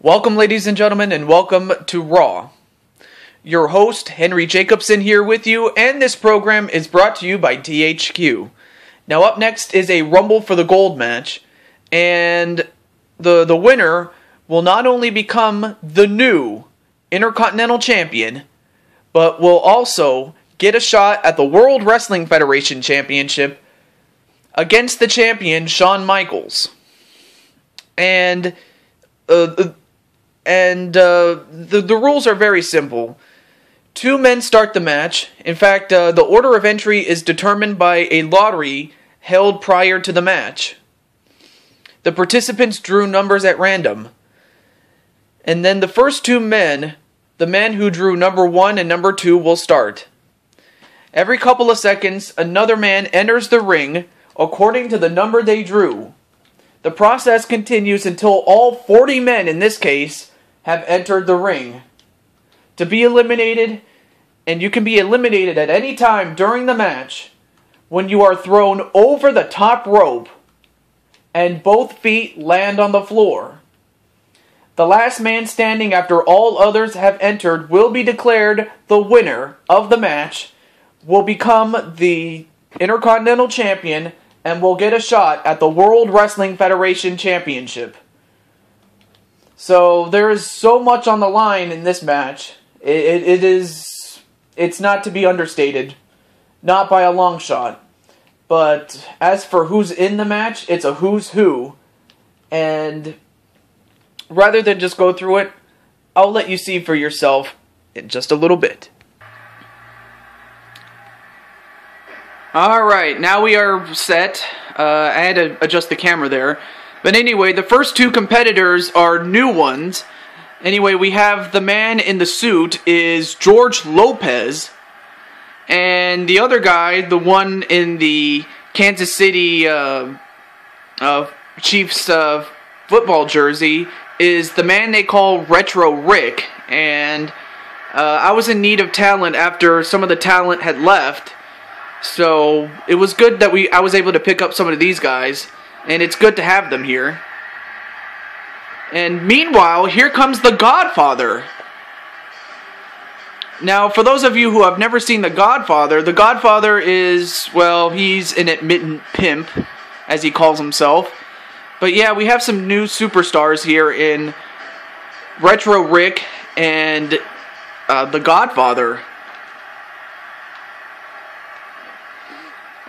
Welcome, ladies and gentlemen, and welcome to Raw. Your host, Henry Jacobson, here with you, and this program is brought to you by THQ. Now, up next is a Rumble for the Gold match, and the winner will not only become the new Intercontinental Champion, but will also get a shot at the World Wrestling Federation Championship against the champion, Shawn Michaels. And the rules are very simple. Two men start the match. In fact, the order of entry is determined by a lottery held prior to the match. The participants drew numbers at random. And then the first two men, the man who drew number 1 and number 2, will start. Every couple of seconds, another man enters the ring according to the number they drew. The process continues until all 40 men, in this case, have entered the ring. To be eliminated, and you can be eliminated at any time during the match, when you are thrown over the top rope and both feet land on the floor. The last man standing after all others have entered will be declared the winner of the match, will become the Intercontinental Champion, and will get a shot at the World Wrestling Federation Championship. So there is so much on the line in this match. It's not to be understated. Not by a long shot. But as for who's in the match, it's a who's who. And rather than just go through it, I'll let you see for yourself in just a little bit. Alright, now we are set. I had to adjust the camera there. But anyway, the first two competitors are new ones. Anyway, we have the man in the suit is George Lopez. And the other guy, the one in the Kansas City Chiefs football jersey, is the man they call Retro Rick. And I was in need of talent after some of the talent had left. So it was good that I was able to pick up some of these guys, and it's good to have them here. And meanwhile, here comes the Godfather. Now, for those of you who have never seen the Godfather is, well, he's an admittent pimp, as he calls himself. But yeah, we have some new superstars here in Retro Rick and the Godfather.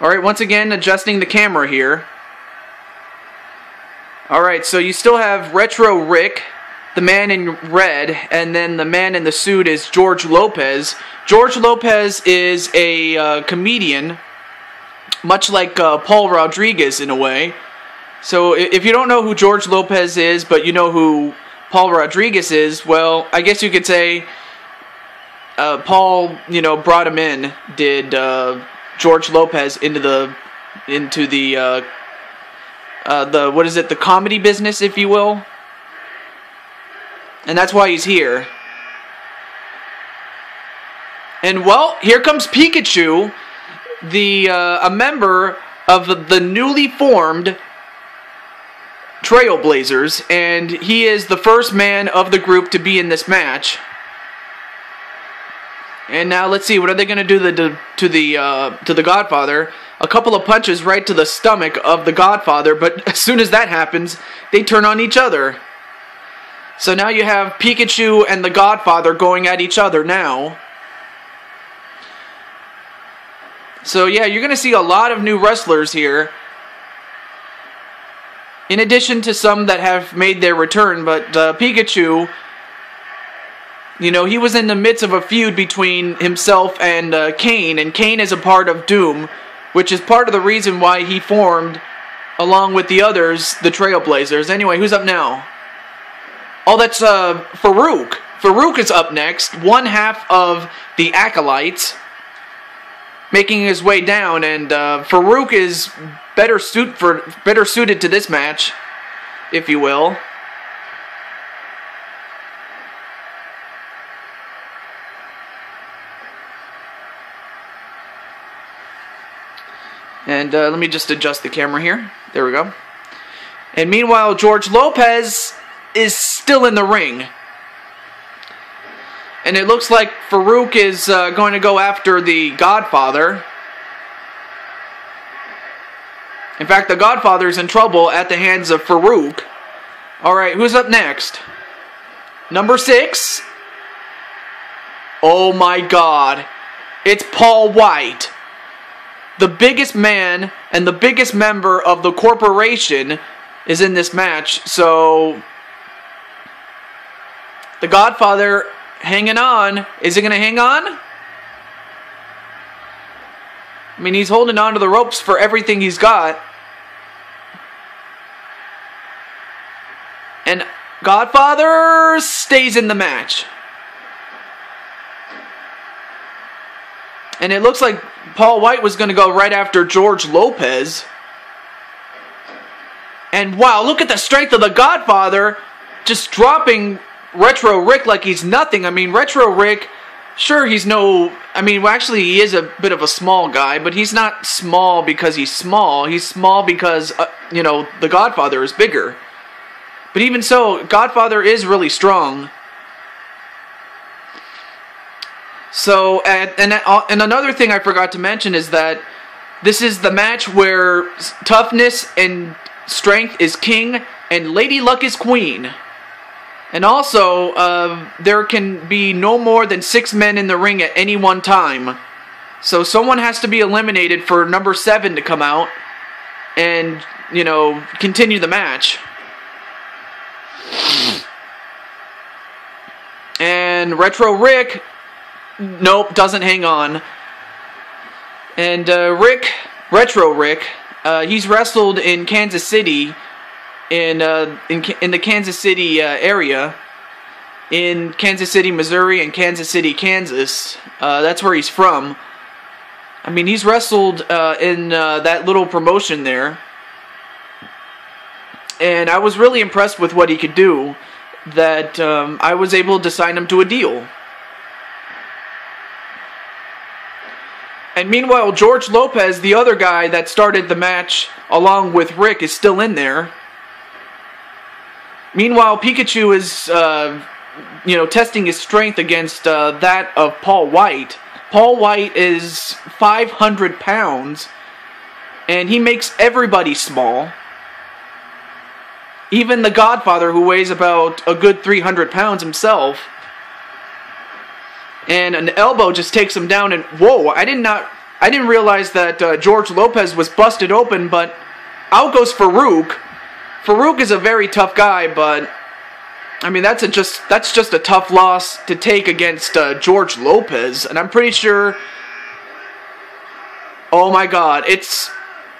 Alright, once again, adjusting the camera here. Alright, so you still have Retro Rick, the man in red, and then the man in the suit is George Lopez. George Lopez is a comedian, much like Paul Rodriguez in a way. So if you don't know who George Lopez is, but you know who Paul Rodriguez is, well, I guess you could say Paul, brought him in, did George Lopez into the what is it, the comedy business, if you will. And that's why he's here. And well, here comes Pikachu, a member of the newly formed Trailblazers, and he is the first man of the group to be in this match. And now let's see, what are they going to do to the Godfather? A couple of punches right to the stomach of the Godfather, but as soon as that happens, they turn on each other. So now you have Pikachu and the Godfather going at each other now. So yeah, you're going to see a lot of new wrestlers here. In addition to some that have made their return, but Pikachu, he was in the midst of a feud between himself and Kane is a part of Doom, which is part of the reason why he formed, along with the others, the Trailblazers. Anyway, who's up now? Oh, that's Farouk. Farouk is up next, one half of the Acolytes, making his way down, and Farouk is better suited to this match, if you will. And let me just adjust the camera here. There we go. And meanwhile, George Lopez is still in the ring. And it looks like Farouk is going to go after the Godfather. In fact, the Godfather is in trouble at the hands of Farouk. Alright, who's up next? Number 6. Oh my God. It's Paul White. The biggest man and the biggest member of the corporation is in this match. So, the Godfather hanging on. Is he going to hang on? I mean, he's holding on to the ropes for everything he's got. And Godfather stays in the match. And it looks like Paul White was going to go right after George Lopez. And wow, look at the strength of the Godfather. Just dropping Retro Rick like he's nothing. I mean, Retro Rick, sure, he's no... I mean, well, actually, he is a bit of a small guy, but he's not small because he's small. He's small because, you know, the Godfather is bigger. But even so, Godfather is really strong. So, and another thing I forgot to mention is that this is the match where toughness and strength is king and Lady Luck is queen. And also, there can be no more than 6 men in the ring at any one time. So someone has to be eliminated for number 7 to come out and, you know, continue the match. And Retro Rick, nope, doesn't hang on. And Retro Rick, he's wrestled in Kansas City, in the Kansas City area, in Kansas City, Missouri, and Kansas City, Kansas. That's where he's from. I mean, he's wrestled in that little promotion there. And I was really impressed with what he could do, that I was able to sign him to a deal. And meanwhile, George Lopez, the other guy that started the match along with Rick, is still in there. Meanwhile, Pikachu is, you know, testing his strength against that of Paul White. Paul White is 500 pounds, and he makes everybody small. Even the Godfather, who weighs about a good 300 pounds himself. And an elbow just takes him down, and whoa, I didn't realize that George Lopez was busted open, but out goes Farouk. Farouk is a very tough guy, but I mean that's just a tough loss to take against George Lopez, and I'm pretty sure. Oh my God, it's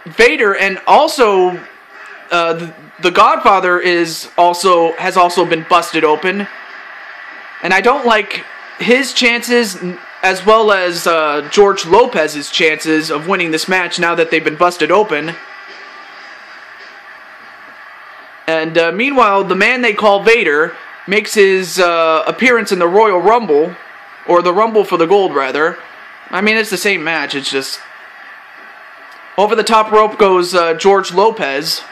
Vader, and also the Godfather has also been busted open, and I don't like his chances as well as George Lopez's chances of winning this match now that they've been busted open. And meanwhile, the man they call Vader makes his appearance in the Royal Rumble, or the Rumble for the Gold, rather. I mean, it's the same match, it's just... Over the top rope goes George Lopez.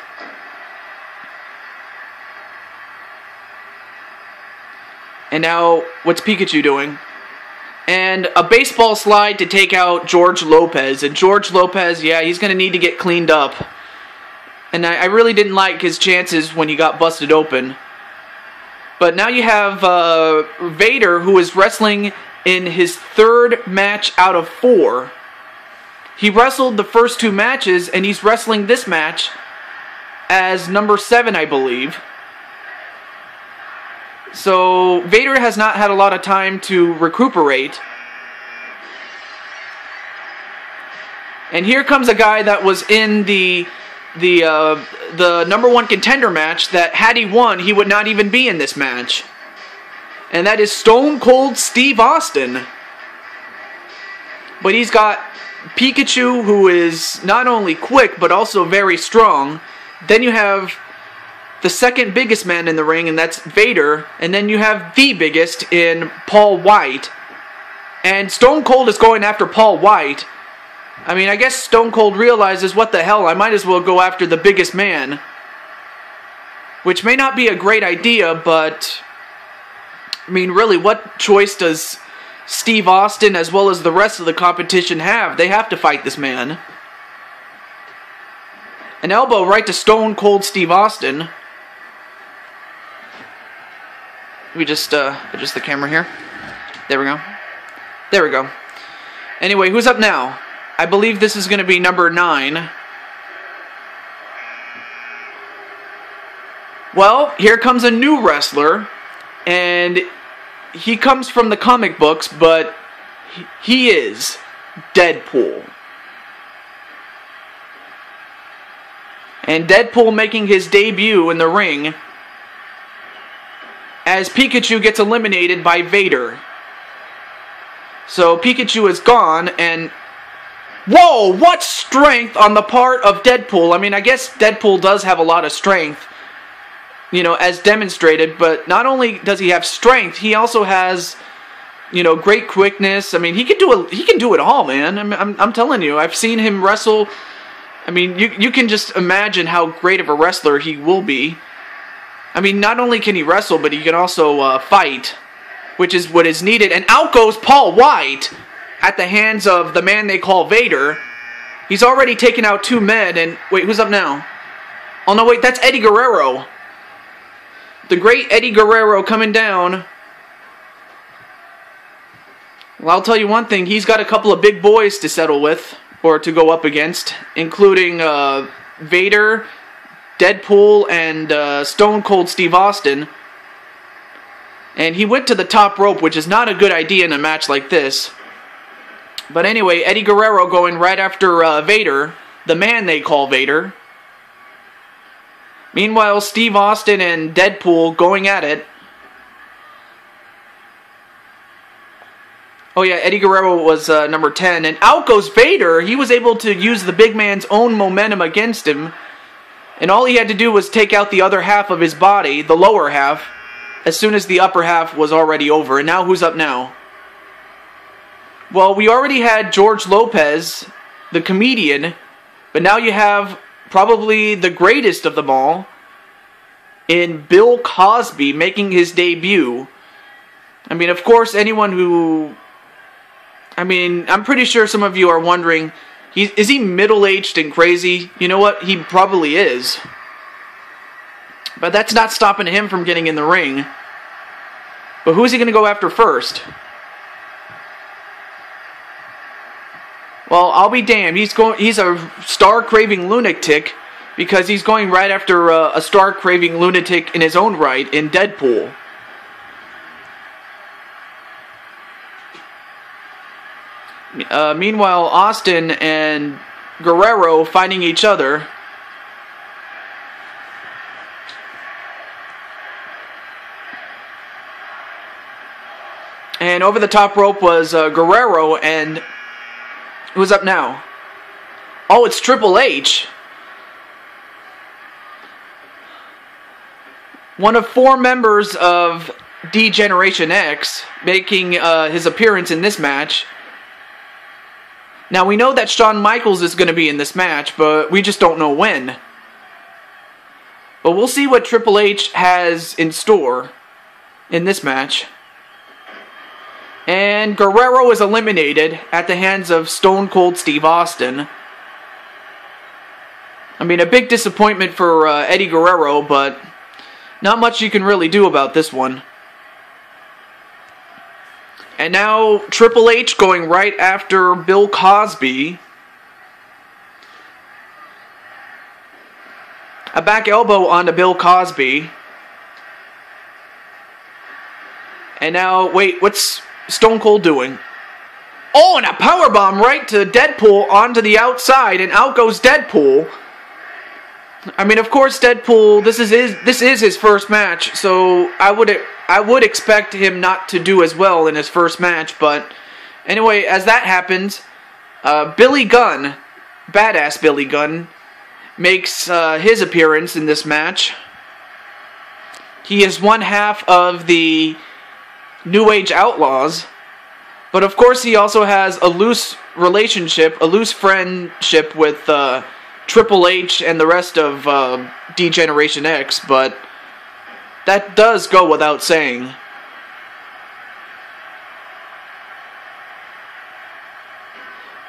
And now, what's Pikachu doing? And a baseball slide to take out George Lopez. And George Lopez, yeah, he's going to need to get cleaned up. And I really didn't like his chances when he got busted open. But now you have Vader, who is wrestling in his 3rd match out of 4. He wrestled the first 2 matches, and he's wrestling this match as number 7, I believe. So Vader has not had a lot of time to recuperate. And here comes a guy that was in the number 1 contender match that had he won, he would not even be in this match. And that is Stone Cold Steve Austin. But he's got Pikachu, who is not only quick, but also very strong. Then you have the second biggest man in the ring, and that's Vader. And then you have the biggest in Paul White. And Stone Cold is going after Paul White. I mean, I guess Stone Cold realizes, what the hell, I might as well go after the biggest man. which may not be a great idea, but I mean, really, what choice does Steve Austin as well as the rest of the competition have? They have to fight this man. An elbow right to Stone Cold Steve Austin. We just adjust the camera here. There we go. There we go. Anyway, who's up now? I believe this is going to be number 9. Well, here comes a new wrestler, and he comes from the comic books, but he is Deadpool. And Deadpool making his debut in the ring as Pikachu gets eliminated by Vader. So Pikachu is gone, and whoa, what strength on the part of Deadpool. I mean, I guess Deadpool does have a lot of strength, you know, as demonstrated, but not only does he have strength, he also has, you know, great quickness. I mean, he can do it all, man. I'm telling you, I've seen him wrestle. I mean, you can just imagine how great of a wrestler he will be. I mean, not only can he wrestle, but he can also fight, which is what is needed. And out goes Paul White at the hands of the man they call Vader. He's already taken out 2 men, and wait, who's up now? Oh no, wait, that's Eddie Guerrero. The great Eddie Guerrero coming down. Well, I'll tell you one thing, he's got a couple of big boys to settle with, or to go up against, including Vader, Deadpool, and Stone Cold Steve Austin. And he went to the top rope, which is not a good idea in a match like this. But anyway, Eddie Guerrero going right after Vader, the man they call Vader. Meanwhile, Steve Austin and Deadpool going at it. Oh yeah, Eddie Guerrero was number 10. And out goes Vader. He was able to use the big man's own momentum against him. And all he had to do was take out the other half of his body, the lower half, as soon as the upper half was already over. And now who's up now? Well, we already had George Lopez, the comedian, but now you have probably the greatest of them all in Bill Cosby making his debut. I mean, of course, anyone who... I mean, I'm pretty sure some of you are wondering, is he middle-aged and crazy? You know what? He probably is. But that's not stopping him from getting in the ring. But who is he going to go after first? Well, I'll be damned. He's a star-craving lunatic because he's going right after a star-craving lunatic in his own right in Deadpool. Meanwhile, Austin and Guerrero fighting each other. And over the top rope was Guerrero, and who's up now? Oh, it's Triple H. One of 4 members of D-Generation X making his appearance in this match. Now, we know that Shawn Michaels is going to be in this match, but we just don't know when. But we'll see what Triple H has in store in this match. And Guerrero is eliminated at the hands of Stone Cold Steve Austin. I mean, a big disappointment for Eddie Guerrero, but not much you can really do about this one. And now Triple H going right after Bill Cosby. A back elbow onto Bill Cosby. And now, wait, what's Stone Cold doing? Oh, and a powerbomb right to Deadpool onto the outside, and out goes Deadpool. I mean, of course, Deadpool, this is his first match, so I would expect him not to do as well in his first match, but anyway, as that happens, Billy Gunn, badass Billy Gunn, makes his appearance in this match. He is one half of the New Age Outlaws, but of course he also has a loose relationship, a loose friendship with Triple H and the rest of D-Generation X, but That does go without saying.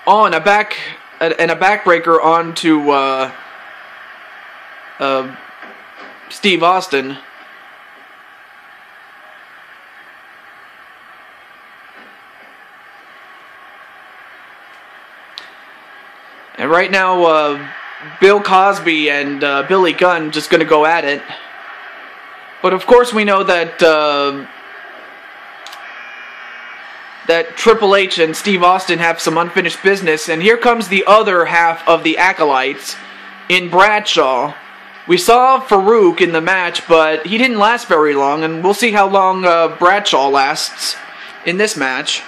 Oh, and a backbreaker onto Steve Austin. And right now, Bill Cosby and Billy Gunn just going to go at it. But of course we know that that Triple H and Steve Austin have some unfinished business. And here comes the other half of the Acolytes in Bradshaw. We saw Farouk in the match, but he didn't last very long. And we'll see how long Bradshaw lasts in this match.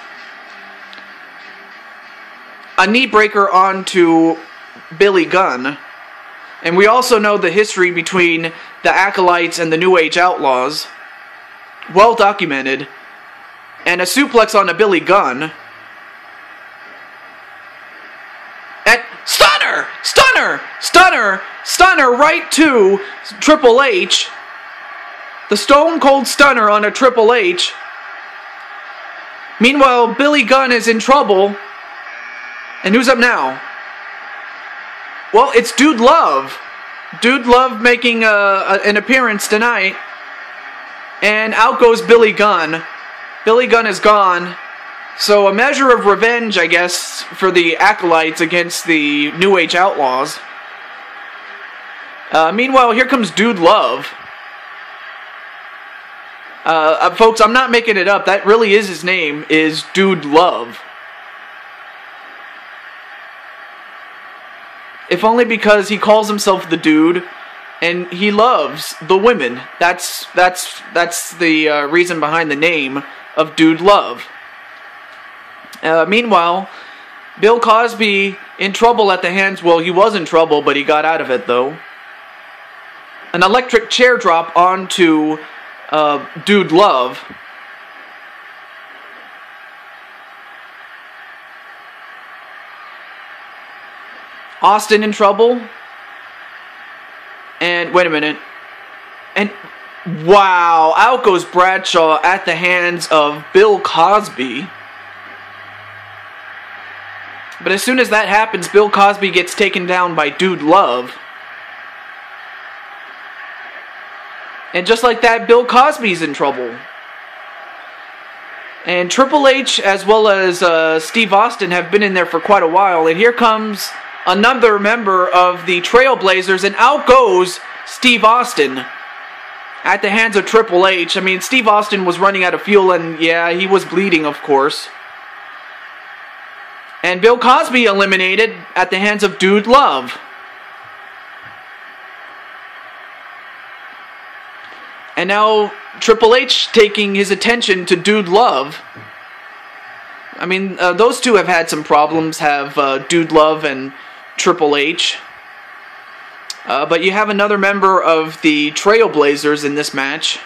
A knee breaker onto Billy Gunn. And we also know the history between the Acolytes and the New Age Outlaws. Well documented. And a suplex on a Billy Gunn. And stunner! Stunner! Stunner! Stunner right to Triple H. The Stone Cold Stunner on a Triple H. Meanwhile, Billy Gunn is in trouble. And who's up now? Well, it's Dude Love. Dude Love making an appearance tonight. And out goes Billy Gunn. Billy Gunn is gone. So a measure of revenge, I guess, for the Acolytes against the New Age Outlaws. Meanwhile, here comes Dude Love. Folks, I'm not making it up. That really is his name, is Dude Love. If only because he calls himself the Dude, and he loves the women. That's the reason behind the name of Dude Love. Meanwhile, Bill Cosby in trouble at the hands. Well, he was in trouble, but he got out of it though. An electric chair drop onto Dude Love. Austin in trouble. And wait a minute. And wow, out goes Bradshaw at the hands of Bill Cosby. But as soon as that happens, Bill Cosby gets taken down by Dude Love. And just like that, Bill Cosby's in trouble. And Triple H as well as Steve Austin have been in there for quite a while. And here comes another member of the Trailblazers, and out goes Steve Austin at the hands of Triple H. I mean, Steve Austin was running out of fuel, and yeah, he was bleeding, of course. And Bill Cosby eliminated at the hands of Dude Love. And now Triple H taking his attention to Dude Love. I mean, those two have had some problems, have Dude Love and Triple H. But you have another member of the Trailblazers in this match.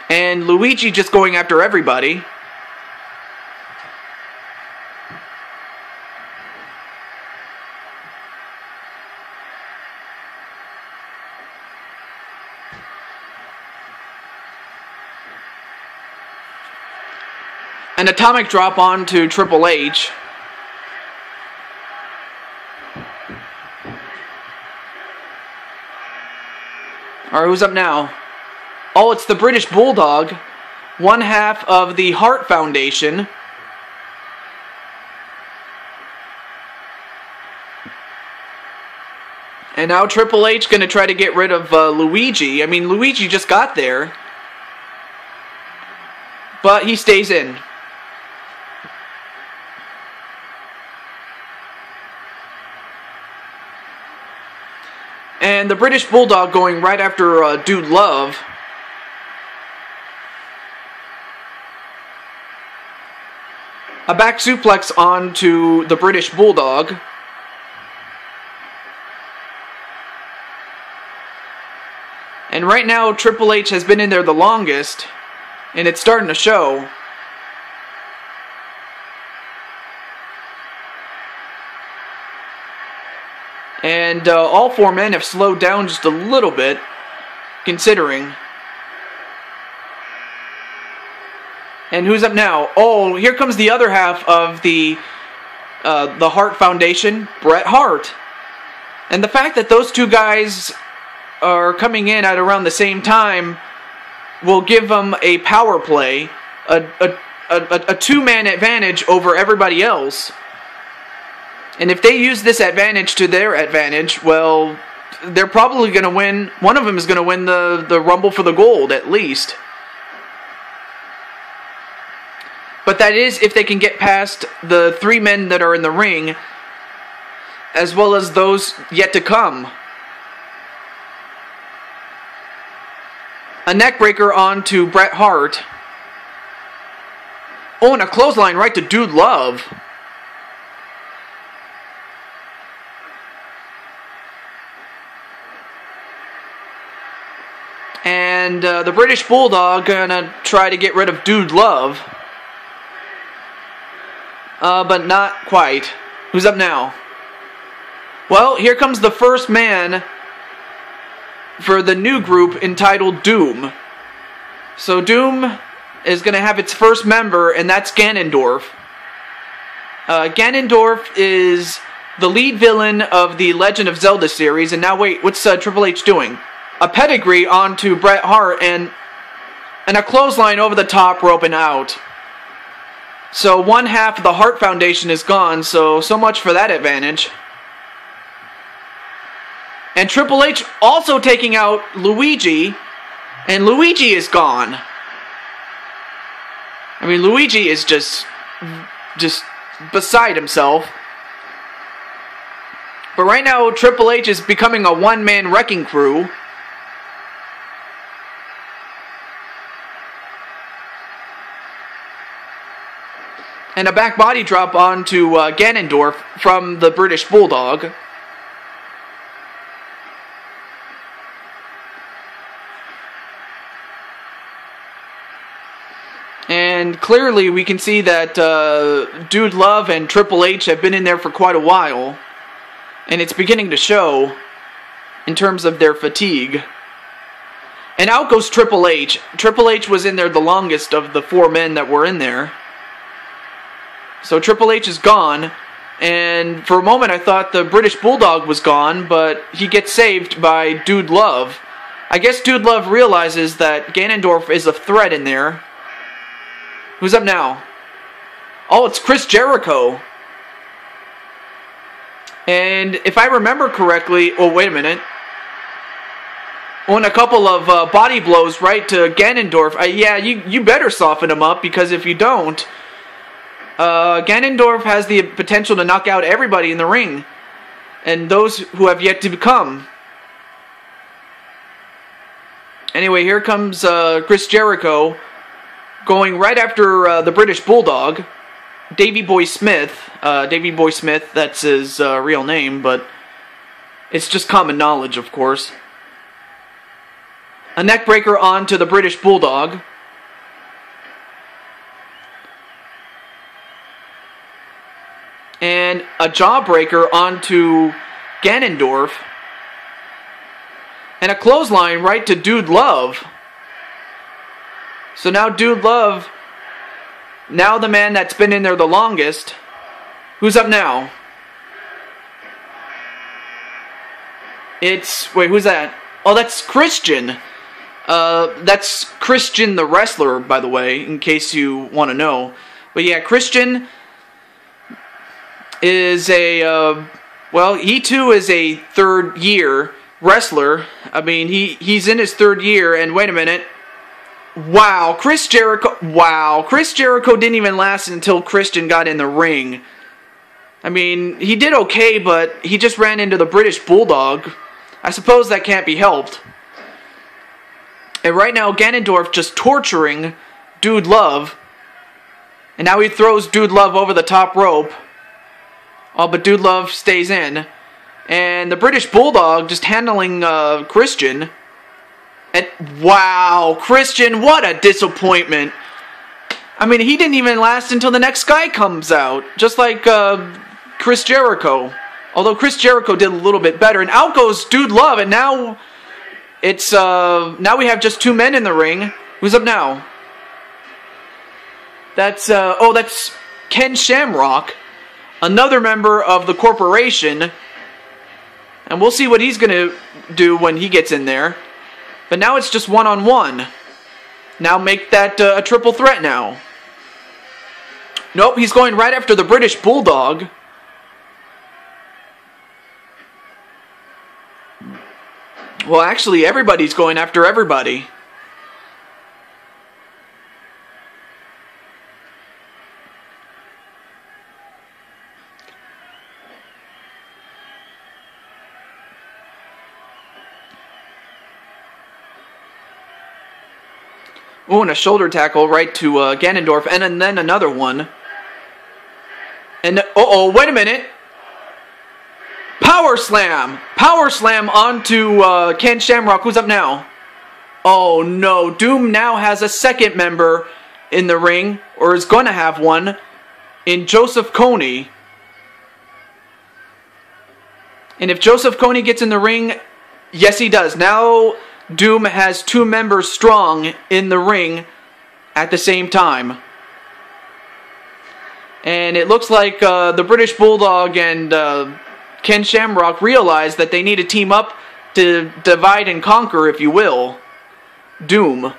And Luigi just going after everybody. An atomic drop onto Triple H. Alright, who's up now? Oh, it's the British Bulldog. One half of the Hart Foundation. And now Triple H going to try to get rid of Luigi. I mean, Luigi just got there. But he stays in. And the British Bulldog going right after Dude Love. A back suplex onto the British Bulldog. And right now, Triple H has been in there the longest. And it's starting to show. And And all four men have slowed down just a little bit, considering. And who's up now? Oh, here comes the other half of the Hart Foundation, Bret Hart. And the fact that those two guys are coming in at around the same time will give them a power play, a two-man advantage over everybody else. And if they use this advantage to their advantage, well, they're probably going to win. One of them is going to win the Rumble for the Gold, at least. But that is if they can get past the three men that are in the ring, as well as those yet to come. A neckbreaker onto Bret Hart. Oh, and a clothesline right to Dude Love. And the British Bulldog gonna try to get rid of Dude Love. But not quite. Who's up now? Well, here comes the first man for the new group entitled Doom. So Doom is going to have its first member, and that's Ganondorf. Ganondorf is the lead villain of the Legend of Zelda series, and now wait, what's Triple H doing? A pedigree onto Bret Hart, and a clothesline over the top rope and out. So one half of the Hart Foundation is gone, so much for that advantage. And Triple H also taking out Luigi, and Luigi is gone. I mean, Luigi is just beside himself. But right now, Triple H is becoming a one-man wrecking crew. And a back body drop onto Ganondorf from the British Bulldog. And clearly we can see that Dude Love and Triple H have been in there for quite a while. And it's beginning to show in terms of their fatigue. And out goes Triple H. Triple H was in there the longest of the four men that were in there. So Triple H is gone. And for a moment I thought the British Bulldog was gone, but he gets saved by Dude Love. I guess Dude Love realizes that Ganondorf is a threat in there. Who's up now? Oh, it's Chris Jericho. And if I remember correctly... Oh, wait a minute. On a couple of body blows right to Ganondorf. Yeah, you better soften him up, because if you don't... Ganondorf has the potential to knock out everybody in the ring. And those who have yet to come. Anyway, here comes Chris Jericho... going right after the British Bulldog, Davey Boy Smith. Davey Boy Smith, that's his real name, but it's just common knowledge, of course. A neckbreaker onto the British Bulldog. And a jawbreaker onto Ganondorf. And a clothesline right to Dude Love. So now Dude Love, now the man that's been in there the longest, who's up now? Wait, who's that? Oh, that's Christian. That's Christian the wrestler, by the way, in case you want to know. But yeah, Christian is well, he too is a third-year wrestler. I mean, he's in his third year, and wait a minute. Wow, Chris Jericho didn't even last until Christian got in the ring. I mean, he did okay, but he just ran into the British Bulldog. I suppose that can't be helped. And right now, Ganondorf just torturing Dude Love. And now he throws Dude Love over the top rope. Oh, but Dude Love stays in. And the British Bulldog just handling Christian. And wow, Christian, what a disappointment. I mean, he didn't even last until the next guy comes out. Just like Chris Jericho. Although Chris Jericho did a little bit better. And out goes Dude Love, and now it's now we have just 2 men in the ring. Who's up now? That's that's Ken Shamrock, another member of the corporation. And we'll see what he's gonna do when he gets in there. But now it's just 1-on-1. Now make that a triple threat now. Nope, he's going right after the British Bulldog. Well, actually, everybody's going after everybody. Oh, and a shoulder tackle right to Ganondorf, and then another one. And, uh-oh, wait a minute. Power Slam! Power Slam onto Ken Shamrock. Who's up now? Oh, no. Doom now has a second member in the ring, or is going to have one, in Joseph Kony. And if Joseph Kony gets in the ring, yes, he does. Now Doom has 2 members strong in the ring at the same time. And it looks like the British Bulldog and Ken Shamrock realize that they need to team up to divide and conquer, if you will, Doom.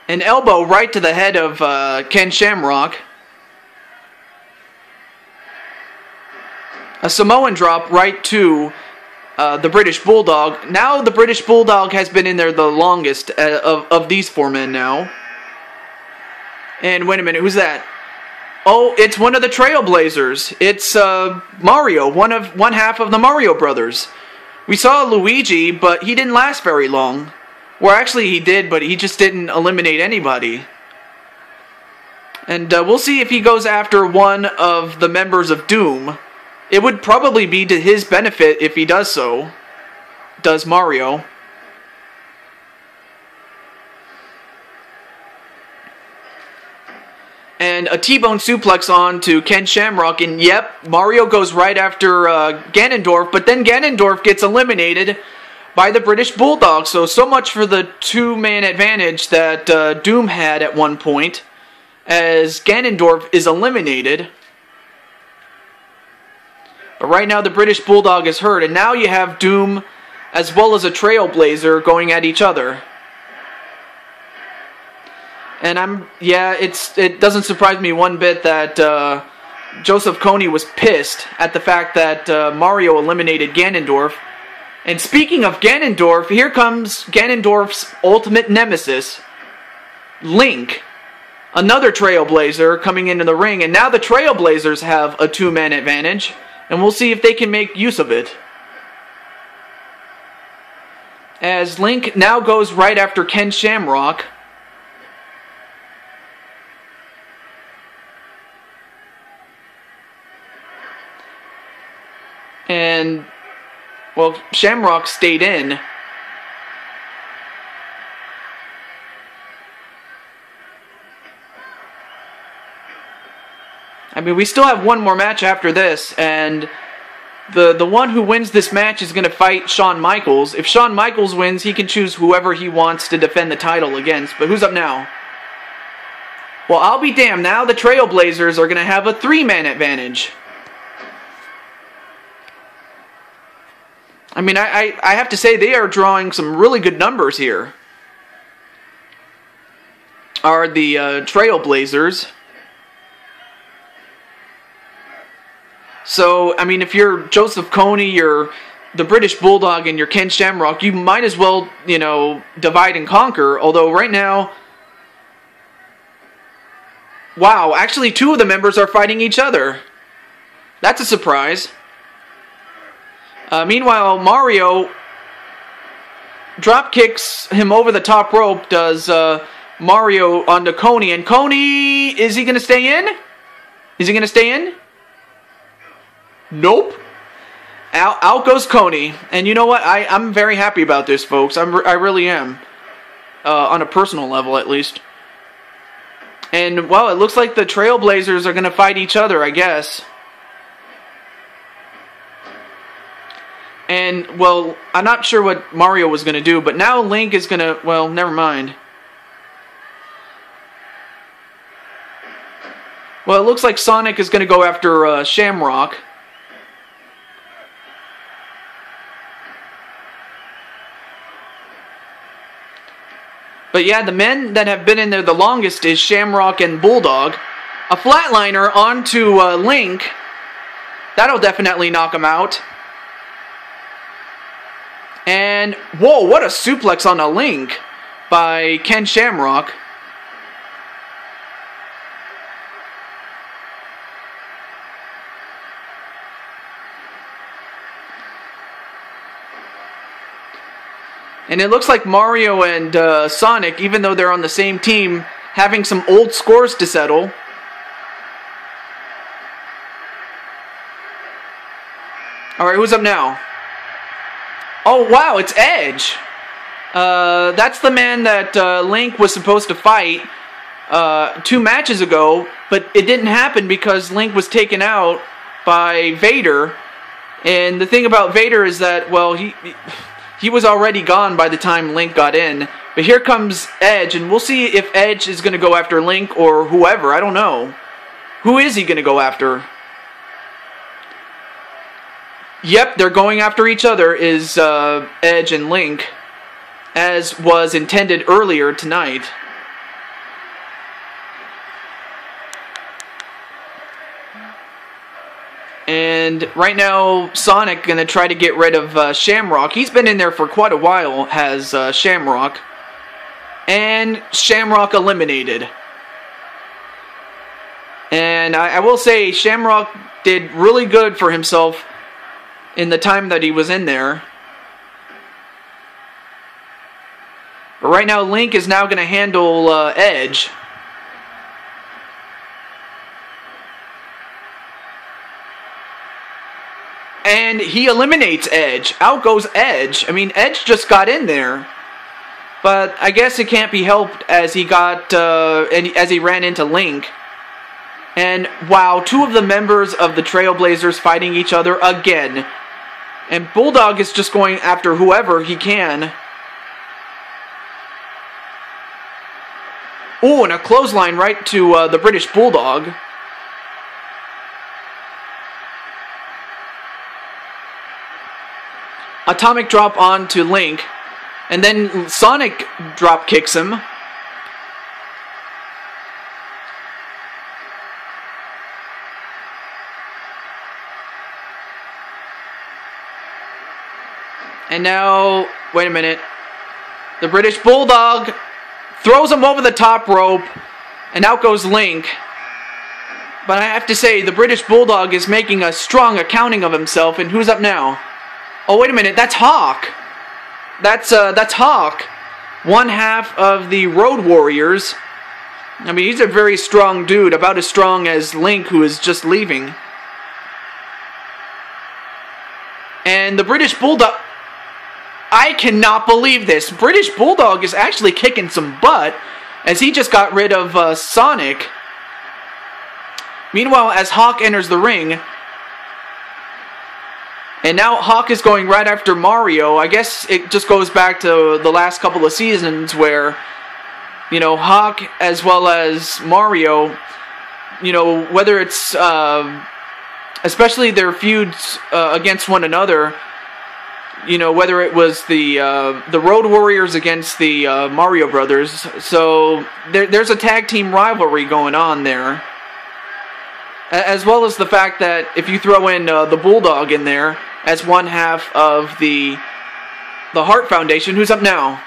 An elbow right to the head of Ken Shamrock. A Samoan drop right to the British Bulldog. Now the British Bulldog has been in there the longest of these 4 men now. And wait a minute, who's that? Oh, it's one of the Trailblazers. It's Mario, one half of the Mario Brothers. We saw Luigi, but he didn't last very long. Well, actually he did, but he just didn't eliminate anybody. And we'll see if he goes after one of the members of Doom. It would probably be to his benefit if he does so. Does Mario. And a T-bone suplex on to Ken Shamrock, and yep, Mario goes right after Ganondorf, but then Ganondorf gets eliminated by the British Bulldog. So much for the 2-man advantage that Doom had at one point, as Ganondorf is eliminated. But right now the British Bulldog is hurt, and now you have Doom as well as a Trailblazer going at each other. And it doesn't surprise me one bit that Joseph Kony was pissed at the fact that Mario eliminated Ganondorf. And speaking of Ganondorf, here comes Ganondorf's ultimate nemesis, Link. Another Trailblazer coming into the ring, and now the Trailblazers have a 2-man advantage, and we'll see if they can make use of it. As Link now goes right after Ken Shamrock. And, well, Shamrock stayed in. I mean, we still have one more match after this, and the one who wins this match is going to fight Shawn Michaels. If Shawn Michaels wins, he can choose whoever he wants to defend the title against. But who's up now? Well, I'll be damned. Now the Trailblazers are going to have a 3-man advantage. I mean, I have to say, they are drawing some really good numbers here. Are the Trailblazers. So, I mean, if you're Joseph Kony, you're the British Bulldog, and you're Ken Shamrock, you might as well, you know, divide and conquer. Although, right now... Wow, actually 2 of the members are fighting each other. That's a surprise. Meanwhile, Mario drop kicks him over the top rope, does Mario onto Kony. And Kony, is he going to stay in? Is he going to stay in? Nope. Out goes Kony. And you know what? I'm very happy about this, folks. I really am. On a personal level, at least. And, well, it looks like the Trailblazers are going to fight each other, I guess. And, well, I'm not sure what Mario was going to do, but now Link is going to... Well, never mind. Well, it looks like Sonic is going to go after Shamrock. But yeah, the men that have been in there the longest is Shamrock and Bulldog. A flatliner onto Link. That'll definitely knock him out. And, whoa, what a suplex on a Link by Ken Shamrock. And it looks like Mario and Sonic, even though they're on the same team, having some old scores to settle. Alright, who's up now? Oh, wow, it's Edge. That's the man that Link was supposed to fight 2 matches ago, but it didn't happen because Link was taken out by Vader. And the thing about Vader is that, well, he was already gone by the time Link got in. But here comes Edge, and we'll see if Edge is going to go after Link or whoever. I don't know. Who is he going to go after? Yep, they're going after each other, is Edge and Link, as was intended earlier tonight. And right now, Sonic going to try to get rid of Shamrock. He's been in there for quite a while, has Shamrock. And Shamrock eliminated. And I will say, Shamrock did really good for himself in the time that he was in there. But right now, Link is now going to handle Edge. And he eliminates Edge. Out goes Edge. I mean, Edge just got in there. But I guess it can't be helped as he got, as he ran into Link. And wow, 2 of the members of the Trailblazers fighting each other again. And Bulldog is just going after whoever he can. Oh, and a clothesline right to the British Bulldog. Atomic drop onto Link. And then Sonic drop kicks him. And now, wait a minute. The British Bulldog throws him over the top rope. And out goes Link. But I have to say, the British Bulldog is making a strong accounting of himself. And who's up now? Oh, wait a minute, that's Hawk. That's Hawk. One half of the Road Warriors. I mean, he's a very strong dude, about as strong as Link, who is just leaving. And the British Bulldog... I cannot believe this. British Bulldog is actually kicking some butt, as he just got rid of Sonic. Meanwhile, as Hawk enters the ring... And now Hawk is going right after Mario. I guess it just goes back to the last couple of seasons where, you know, Hawk as well as Mario, you know, whether it's, especially their feuds against one another, you know, whether it was the Road Warriors against the Mario Brothers. So there's a tag team rivalry going on there. As well as the fact that if you throw in the Bulldog in there as one half of the Hart Foundation, who's up now?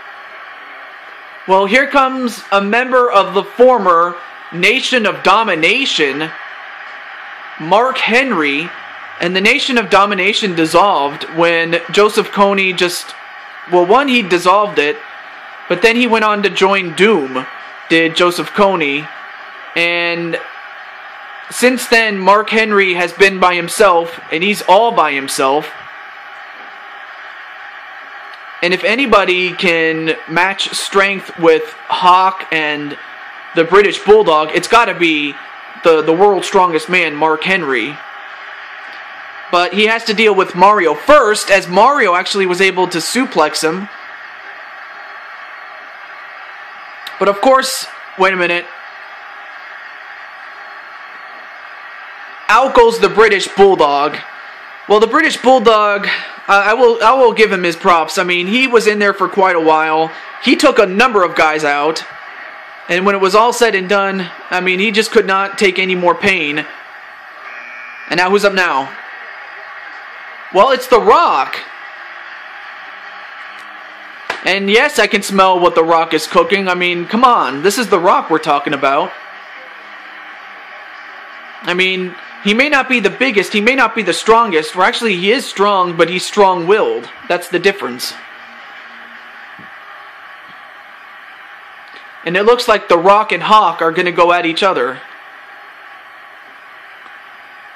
Well, here comes a member of the former Nation of Domination, Mark Henry, and the Nation of Domination dissolved when Joseph Kony just... Well, one, he dissolved it, but then he went on to join Doom, did Joseph Kony, and... Since then, Mark Henry has been by himself, and he's all by himself. And if anybody can match strength with Hawk and the British Bulldog, it's got to be the world's strongest man, Mark Henry. But he has to deal with Mario first, as Mario actually was able to suplex him. But of course, wait a minute. Out goes the British Bulldog. Well, the British Bulldog, I will give him his props. I mean, he was in there for quite a while. He took a number of guys out. And when it was all said and done, I mean, he just could not take any more pain. And now, who's up now? Well, it's The Rock. And yes, I can smell what The Rock is cooking. I mean, come on. This is The Rock we're talking about. I mean, he may not be the biggest. He may not be the strongest. Or actually, he is strong, but he's strong-willed. That's the difference. And it looks like The Rock and Hawk are going to go at each other.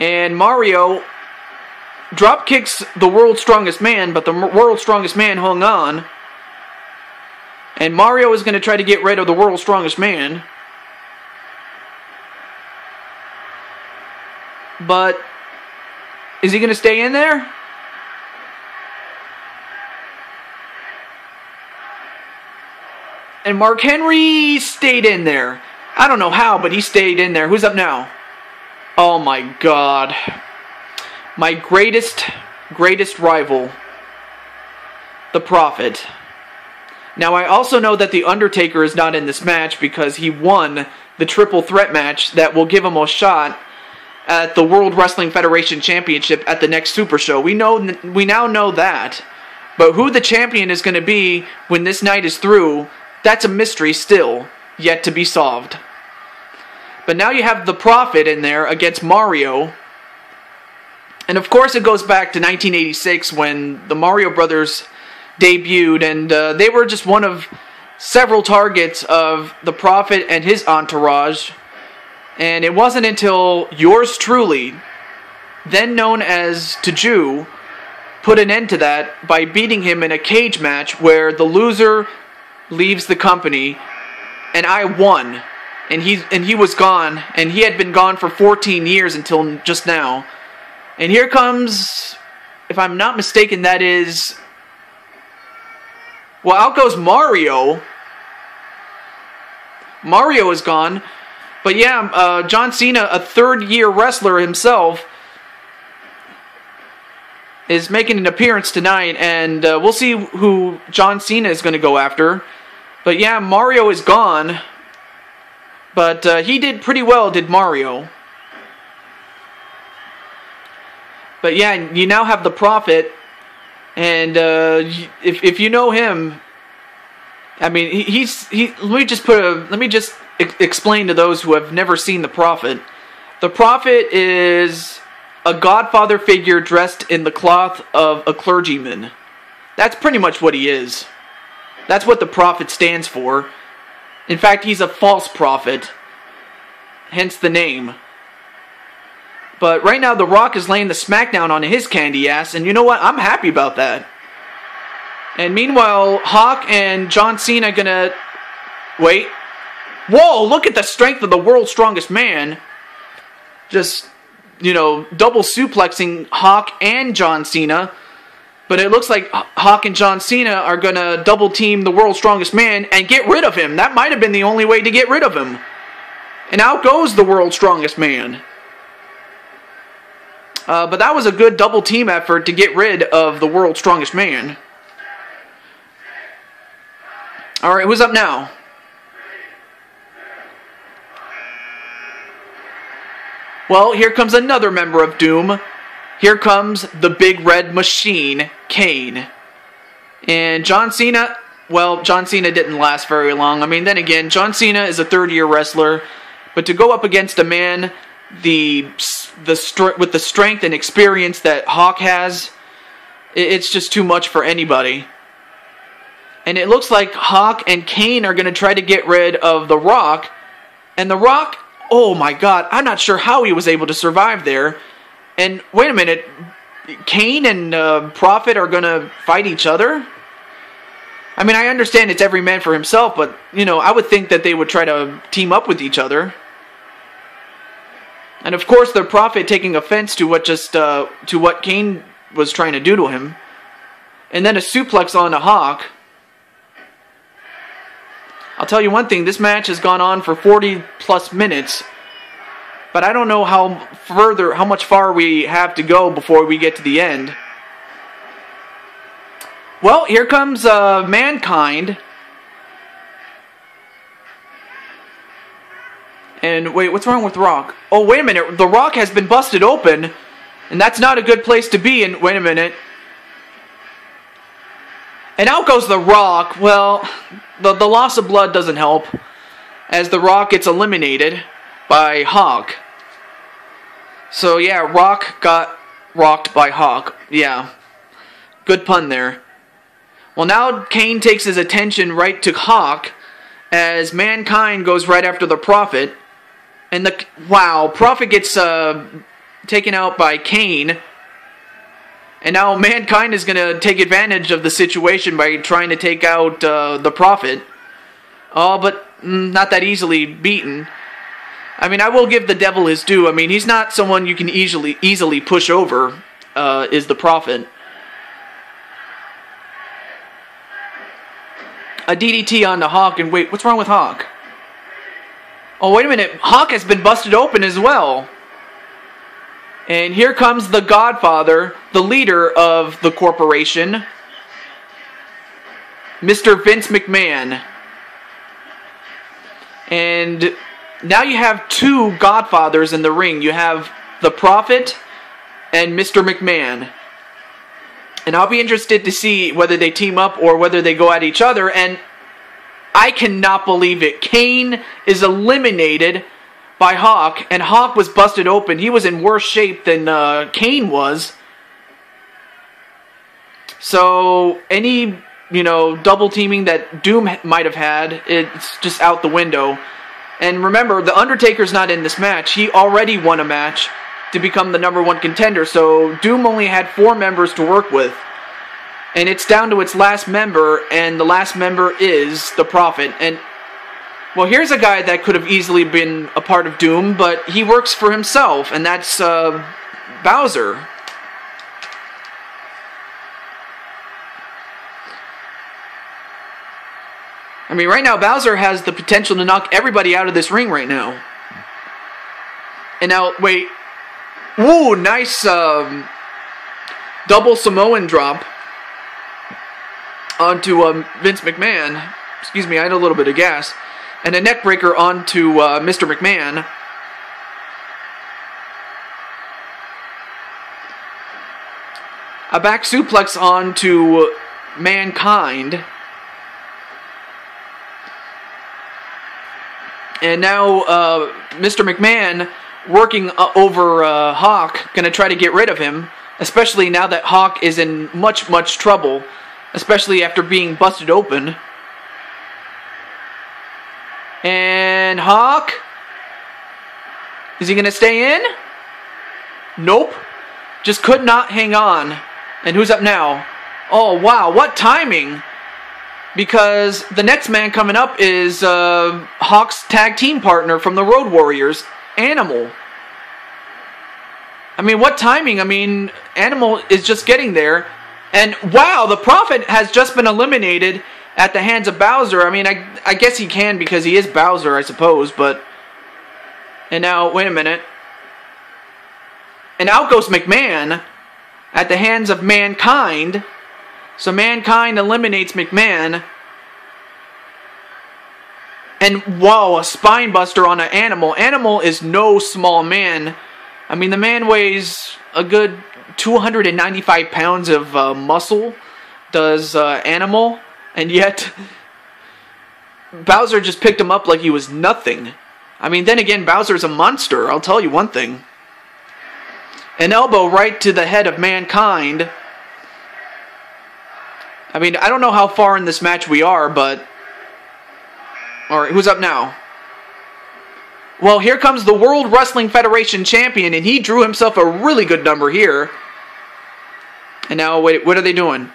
And Mario drop kicks the world's strongest man, but the world's strongest man hung on. And Mario is going to try to get rid of the world's strongest man. But is he going to stay in there? And Mark Henry stayed in there. I don't know how, but he stayed in there. Who's up now? Oh my God. My greatest rival, the Prophet. Now, I also know that The Undertaker is not in this match because he won the triple threat match that will give him a shot at the World Wrestling Federation Championship at the next Super Show. We now know that. But who the champion is going to be when this night is through, that's a mystery still, yet to be solved. But now you have the Prophet in there against Mario. And of course it goes back to 1986 when the Mario Brothers debuted, and they were just one of several targets of the Prophet and his entourage. And it wasn't until yours truly, then known as Taju, put an end to that by beating him in a cage match where the loser leaves the company, and I won. And he was gone, and he had been gone for 14 years until just now. And here comes, if I'm not mistaken, that is... Well, out goes Mario. Mario is gone. But yeah, John Cena, a third-year wrestler himself, is making an appearance tonight. And we'll see who John Cena is going to go after. But yeah, Mario is gone. But he did pretty well, did Mario. But yeah, you now have the Prophet, and if you know him, I mean, let me just explain to those who have never seen the Prophet. The Prophet is a Godfather figure dressed in the cloth of a clergyman. That's pretty much what he is. That's what the Prophet stands for. In fact, he's a false prophet, hence the name. But right now, The Rock is laying the smackdown on his candy ass, and you know what? I'm happy about that. And meanwhile, Hawk and John Cena gonna... Wait. Whoa, look at the strength of the world's strongest man. Just, you know, double suplexing Hawk and John Cena. But it looks like Hawk and John Cena are gonna double team the world's strongest man and get rid of him. That might have been the only way to get rid of him. And out goes the world's strongest man. But that was a good double team effort to get rid of the world's strongest man. Alright, who's up now? Well, here comes another member of Doom. Here comes the Big Red Machine, Kane. And John Cena, well, John Cena didn't last very long. I mean, then again, John Cena is a third-year wrestler. But to go up against a man with the strength and experience that Hawk has, it's just too much for anybody. And it looks like Hawk and Kane are going to try to get rid of The Rock. And The Rock, oh my God, I'm not sure how he was able to survive there. And wait a minute, Kane and Prophet are going to fight each other? I mean, I understand it's every man for himself, but, you know, I would think that they would try to team up with each other. And of course, the Prophet taking offense to what Kane was trying to do to him. And then a suplex on a Hawk. I'll tell you one thing, this match has gone on for 40 plus minutes. But I don't know how much far we have to go before we get to the end. Well, here comes Mankind. And wait, what's wrong with Rock? Oh, wait a minute, The Rock has been busted open. And that's not a good place to be in. Wait a minute. And out goes The Rock. Well, the loss of blood doesn't help, as The Rock gets eliminated by Hawk. So yeah, Rock got rocked by Hawk. Yeah, good pun there. Well, now Kane takes his attention right to Hawk, as Mankind goes right after the Prophet. And Prophet gets taken out by Kane. And now Mankind is going to take advantage of the situation by trying to take out the Prophet. Oh, but not that easily beaten. I mean, I will give the devil his due. I mean, he's not someone you can easily push over, is the Prophet. A DDT on the Hawk, and wait, what's wrong with Hawk? Oh, wait a minute, Hawk has been busted open as well. And here comes the Godfather, the leader of the corporation, Mr. Vince McMahon. And now you have two Godfathers in the ring. You have the Prophet and Mr. McMahon. And I'll be interested to see whether they team up or whether they go at each other. And I cannot believe it. Kane is eliminated by Hawk, and Hawk was busted open. He was in worse shape than Kane was. So any, double teaming that Doom might have had, it's just out the window. And remember, The Undertaker's not in this match. He already won a match to become the #1 contender. So Doom only had 4 members to work with. And it's down to its last member, and the last member is the Prophet. And, well, here's a guy that could have easily been a part of Doom, but he works for himself, and that's Bowser. I mean, right now, Bowser has the potential to knock everybody out of this ring right now. And now, wait. Ooh, nice double Samoan drop onto Vince McMahon. Excuse me, I had a little bit of gas. And a neck breaker onto Mr. McMahon. A back suplex onto Mankind. And now Mr. McMahon working over Hawk, going to try to get rid of him, especially now that Hawk is in much, much trouble, especially after being busted open. And Hawk, is he going to stay in? Nope. Just could not hang on. And who's up now? Oh, wow, what timing. Because the next man coming up is Hawk's tag team partner from the Road Warriors, Animal. I mean, what timing? I mean, Animal is just getting there. And wow, the Prophet has just been eliminated at the hands of Bowser. I mean, I guess he can because he is Bowser, I suppose, but... And now, wait a minute. And out goes McMahon at the hands of Mankind. So Mankind eliminates McMahon. And whoa, a spine buster on an Animal. Animal is no small man. I mean, the man weighs a good 295 pounds of muscle, does Animal. And yet, Bowser just picked him up like he was nothing. I mean, then again, Bowser's a monster, I'll tell you one thing. An elbow right to the head of Mankind. I mean, I don't know how far in this match we are, but... Alright, who's up now? Well, here comes the World Wrestling Federation champion, and he drew himself a really good number here. And now, wait, what are they doing?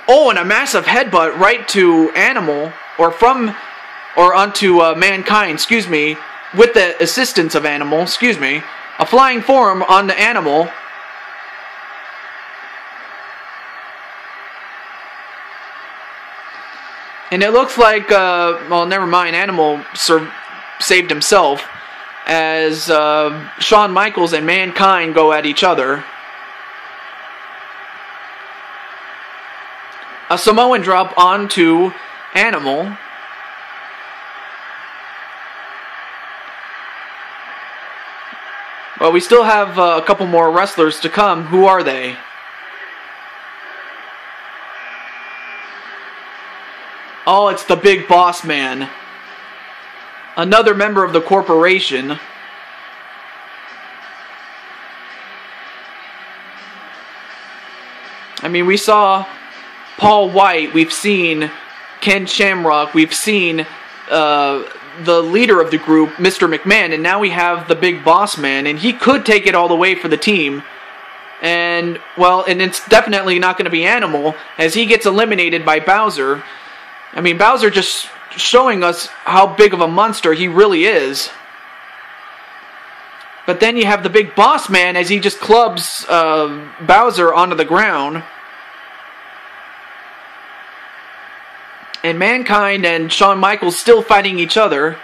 Oh, and a massive headbutt right to Animal, or onto Mankind, excuse me, with the assistance of Animal, excuse me. A flying forearm on the Animal. And it looks like, well, never mind, Animal saved himself as Shawn Michaels and Mankind go at each other. A Samoan drop onto Animal. Well, we still have a couple more wrestlers to come. Who are they? Oh, it's the Big Boss Man. Another member of the corporation. I mean, we saw Paul White, we've seen Ken Shamrock, we've seen the leader of the group, Mr. McMahon, and now we have the Big Boss Man, and he could take it all the way for the team. And, well, and it's definitely not going to be Animal, as he gets eliminated by Bowser. I mean, Bowser just showing us how big of a monster he really is. But then you have the Big Boss Man as he just clubs Bowser onto the ground. And Mankind and Shawn Michaels still fighting each other.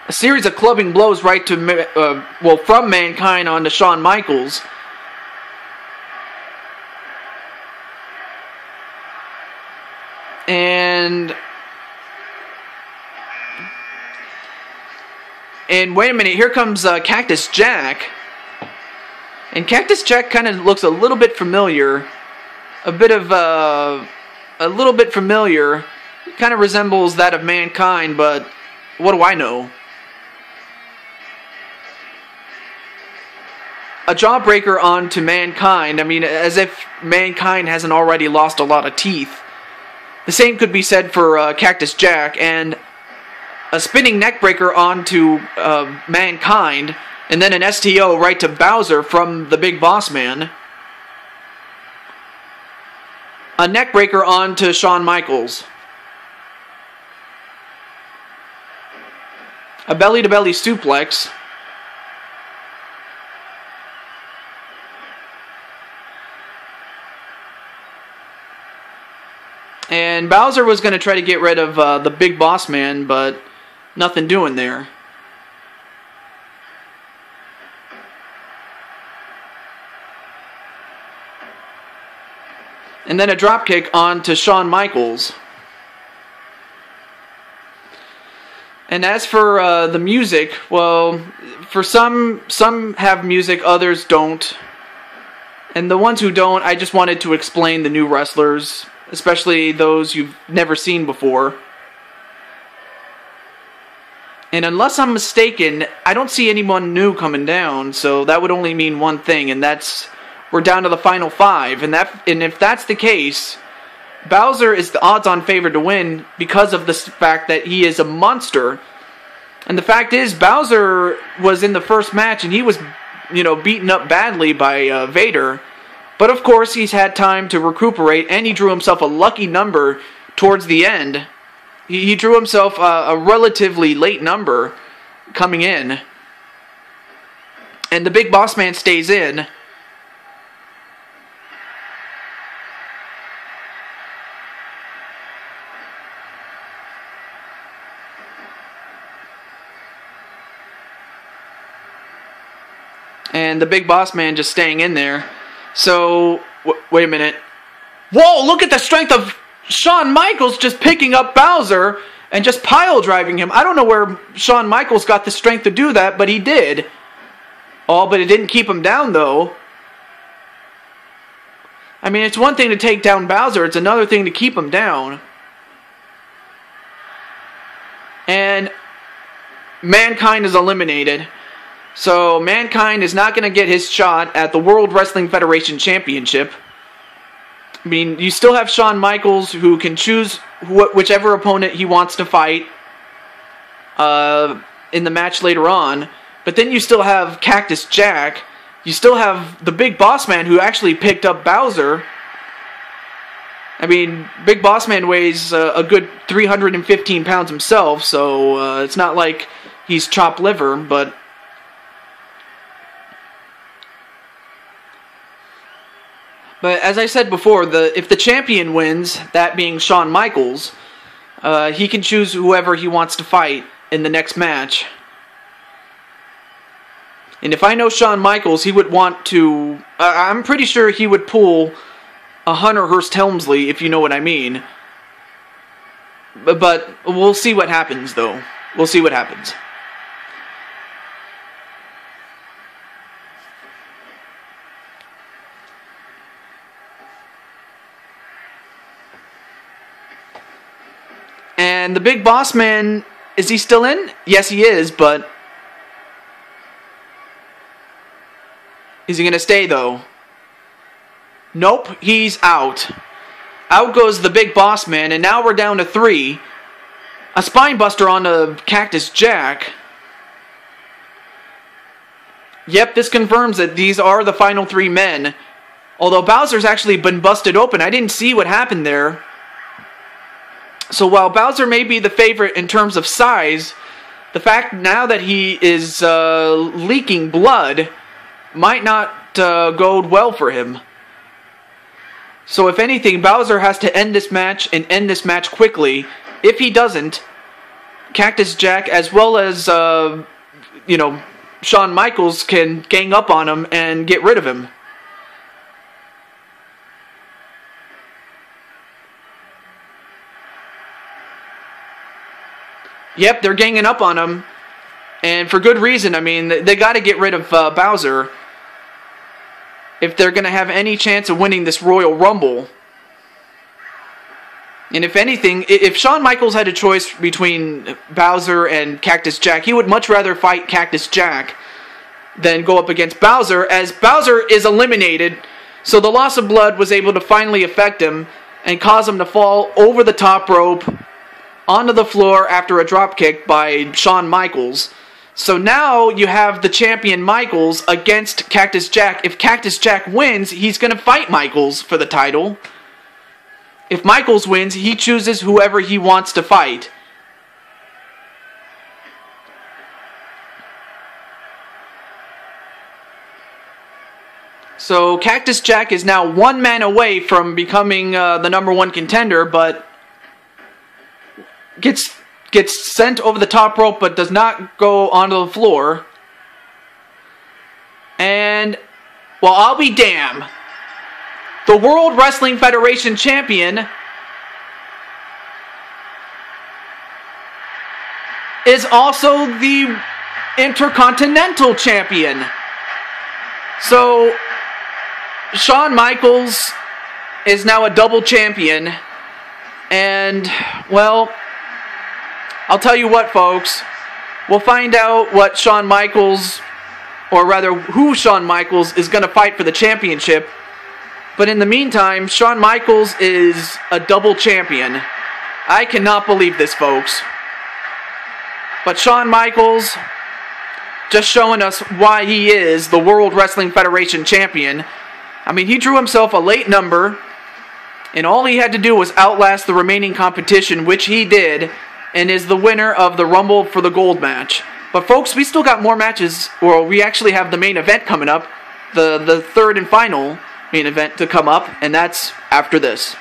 A series of clubbing blows right to, well, from Mankind onto Shawn Michaels. And wait a minute, here comes Cactus Jack. And Cactus Jack kind of looks a little bit familiar. A little bit familiar. Kind of resembles that of Mankind, but what do I know? A jawbreaker onto Mankind. I mean, as if Mankind hasn't already lost a lot of teeth. The same could be said for Cactus Jack, and a spinning neckbreaker onto Mankind, and then an STO right to Bowser from the Big Boss Man. A neckbreaker onto Shawn Michaels. A belly-to-belly suplex. And Bowser was going to try to get rid of the Big Boss Man, but nothing doing there. And then a dropkick onto Shawn Michaels. And as for the music, well, for some have music, others don't. And the ones who don't, I just wanted to explain the new wrestlers, especially those you've never seen before. And unless I'm mistaken, I don't see anyone new coming down, so that would only mean one thing, and that's we're down to the final 5. And if that's the case, Bowser is the odds-on favorite to win because of the fact that he is a monster. And the fact is, Bowser was in the first match, and he was, beaten up badly by Vader. But of course, he's had time to recuperate, and he drew himself a lucky number towards the end. He drew himself a relatively late number coming in. And the Big Boss Man stays in. And the Big Boss Man just staying in there. So, wait a minute. Whoa, look at the strength of Shawn Michaels just picking up Bowser and just pile driving him. I don't know where Shawn Michaels got the strength to do that, but he did. Oh, but it didn't keep him down, though. I mean, it's one thing to take down Bowser, it's another thing to keep him down. And Mankind is eliminated. So, Mankind is not going to get his shot at the World Wrestling Federation Championship. I mean, you still have Shawn Michaels, who can choose whichever opponent he wants to fight in the match later on. But then you still have Cactus Jack. You still have the Big Boss Man, who actually picked up Bowser. I mean, Big Boss Man weighs a good 315 pounds himself, so it's not like he's chopped liver, but... But as I said before, if the champion wins, that being Shawn Michaels, he can choose whoever he wants to fight in the next match. And if I know Shawn Michaels, he would want to... I'm pretty sure he would pull a Hunter Hearst Helmsley, if you know what I mean. But we'll see what happens, though. We'll see what happens. And the Big Boss Man, is he still in? Yes, he is, but... Is he going to stay, though? Nope, he's out. Out goes the Big Boss Man, and now we're down to 3. A spine buster on the Cactus Jack. Yep, this confirms that these are the final 3 men. Although Bowser's actually been busted open. I didn't see what happened there. So while Bowser may be the favorite in terms of size, the fact now that he is leaking blood might not bode well for him. So if anything, Bowser has to end this match and end this match quickly. If he doesn't, Cactus Jack as well as, Shawn Michaels can gang up on him and get rid of him. Yep, they're ganging up on him, and for good reason. I mean, they got to get rid of Bowser if they're going to have any chance of winning this Royal Rumble. And if anything, if Shawn Michaels had a choice between Bowser and Cactus Jack, he would much rather fight Cactus Jack than go up against Bowser, as Bowser is eliminated, so the loss of blood was able to finally affect him and cause him to fall over the top rope onto the floor after a dropkick by Shawn Michaels. So now you have the champion Michaels against Cactus Jack. If Cactus Jack wins, he's going to fight Michaels for the title. If Michaels wins, he chooses whoever he wants to fight. So Cactus Jack is now 1 man away from becoming the #1 contender, but gets sent over the top rope but does not go onto the floor. And, well, I'll be damned. The World Wrestling Federation champion is also the Intercontinental champion. So, Shawn Michaels is now a double champion. And, well, I'll tell you what, folks. We'll find out what Shawn Michaels, or rather, who Shawn Michaels is going to fight for the championship. But in the meantime, Shawn Michaels is a double champion. I cannot believe this, folks. But Shawn Michaels, just showing us why he is the World Wrestling Federation champion. I mean, he drew himself a late number, and all he had to do was outlast the remaining competition, which he did, and is the winner of the Rumble for the Gold match. But folks, we still got more matches, or we actually have the main event coming up, the third and final main event to come up, and that's after this.